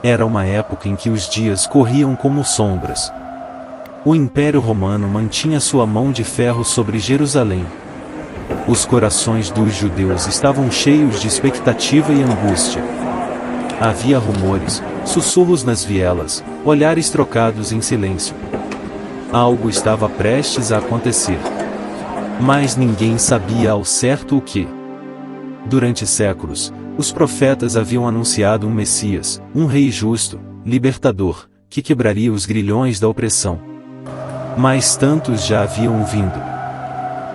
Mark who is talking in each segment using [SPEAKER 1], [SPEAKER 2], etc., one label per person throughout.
[SPEAKER 1] Era uma época em que os dias corriam como sombras. O Império Romano mantinha sua mão de ferro sobre Jerusalém. Os corações dos judeus estavam cheios de expectativa e angústia. Havia rumores, sussurros nas vielas, olhares trocados em silêncio. Algo estava prestes a acontecer. Mas ninguém sabia ao certo o que. Durante séculos, os profetas haviam anunciado um Messias, um rei justo, libertador, que quebraria os grilhões da opressão. Mas tantos já haviam vindo.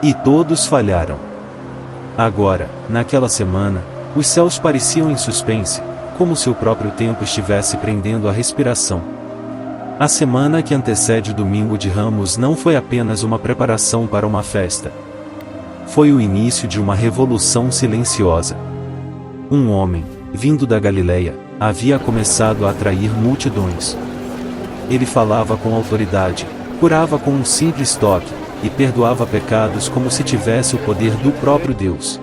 [SPEAKER 1] E todos falharam. Agora, naquela semana, os céus pareciam em suspense, como se o próprio tempo estivesse prendendo a respiração. A semana que antecede o Domingo de Ramos não foi apenas uma preparação para uma festa. Foi o início de uma revolução silenciosa. Um homem, vindo da Galileia, havia começado a atrair multidões. Ele falava com autoridade, curava com um simples toque, e perdoava pecados como se tivesse o poder do próprio Deus.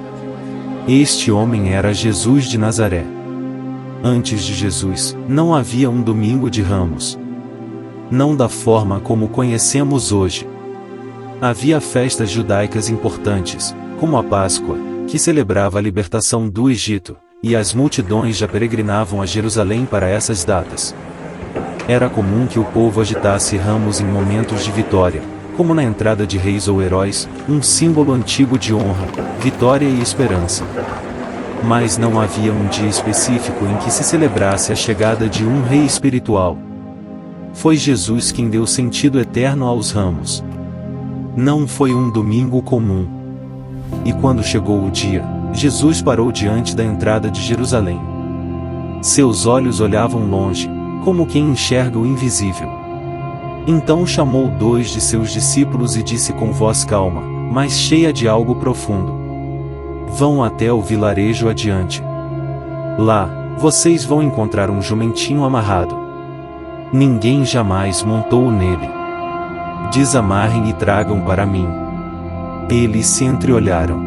[SPEAKER 1] Este homem era Jesus de Nazaré. Antes de Jesus, não havia um Domingo de Ramos. Não da forma como conhecemos hoje. Havia festas judaicas importantes, como a Páscoa, que celebrava a libertação do Egito, e as multidões já peregrinavam a Jerusalém para essas datas. Era comum que o povo agitasse ramos em momentos de vitória, como na entrada de reis ou heróis, um símbolo antigo de honra, vitória e esperança. Mas não havia um dia específico em que se celebrasse a chegada de um rei espiritual. Foi Jesus quem deu sentido eterno aos ramos. Não foi um domingo comum. E quando chegou o dia, Jesus parou diante da entrada de Jerusalém. Seus olhos olhavam longe, como quem enxerga o invisível. Então chamou 2 de seus discípulos e disse com voz calma, mas cheia de algo profundo: Vão até o vilarejo adiante. Lá, vocês vão encontrar um jumentinho amarrado. Ninguém jamais montou nele. Desamarrem e tragam para mim. Eles se entreolharam.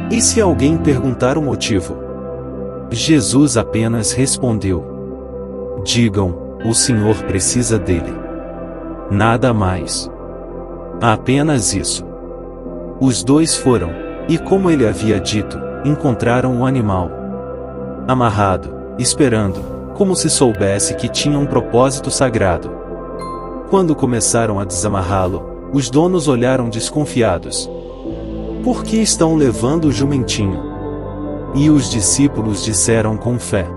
[SPEAKER 1] E se alguém perguntar o motivo? Jesus apenas respondeu: Digam, o Senhor precisa dele. Nada mais. Apenas isso. Os 2 foram, e como ele havia dito, encontraram o animal amarrado, esperando, como se soubesse que tinha um propósito sagrado. Quando começaram a desamarrá-lo, os donos olharam desconfiados. Por que estão levando o jumentinho? E os discípulos disseram com fé: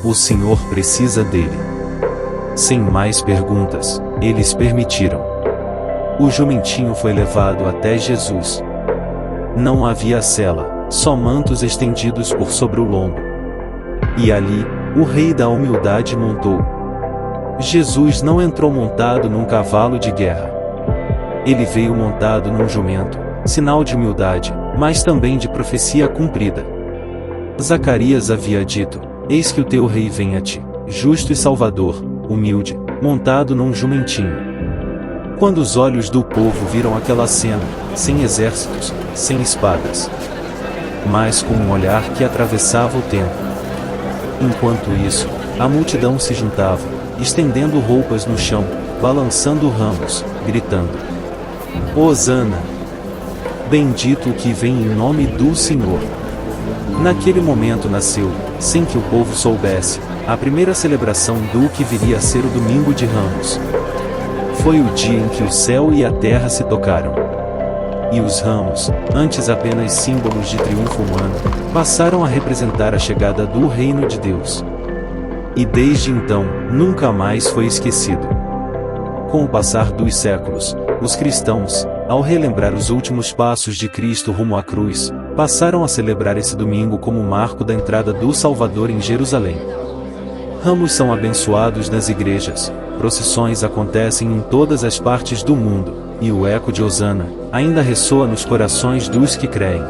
[SPEAKER 1] O Senhor precisa dele. Sem mais perguntas, eles permitiram. O jumentinho foi levado até Jesus. Não havia sela, só mantos estendidos por sobre o lombo. E ali, o Rei da Humildade montou. Jesus não entrou montado num cavalo de guerra. Ele veio montado num jumento, sinal de humildade, mas também de profecia cumprida. Zacarias havia dito: Eis que o teu rei vem a ti, justo e salvador, humilde, montado num jumentinho. Quando os olhos do povo viram aquela cena, sem exércitos, sem espadas, mas com um olhar que atravessava o tempo. Enquanto isso, a multidão se juntava, estendendo roupas no chão, balançando ramos, gritando: Hosana! Bendito o que vem em nome do Senhor. Naquele momento nasceu, sem que o povo soubesse, a primeira celebração do que viria a ser o Domingo de Ramos. Foi o dia em que o céu e a terra se tocaram. E os ramos, antes apenas símbolos de triunfo humano, passaram a representar a chegada do reino de Deus. E desde então, nunca mais foi esquecido. Com o passar dos séculos, os cristãos, ao relembrar os últimos passos de Cristo rumo à cruz, passaram a celebrar esse domingo como marco da entrada do Salvador em Jerusalém. Ramos são abençoados nas igrejas, procissões acontecem em todas as partes do mundo, e o eco de Hosana ainda ressoa nos corações dos que creem.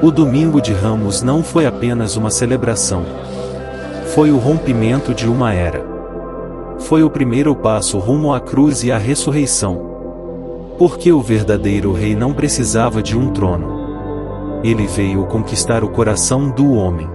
[SPEAKER 1] O Domingo de Ramos não foi apenas uma celebração. Foi o rompimento de uma era. Foi o primeiro passo rumo à cruz e à ressurreição. Porque o verdadeiro rei não precisava de um trono. Ele veio conquistar o coração do homem.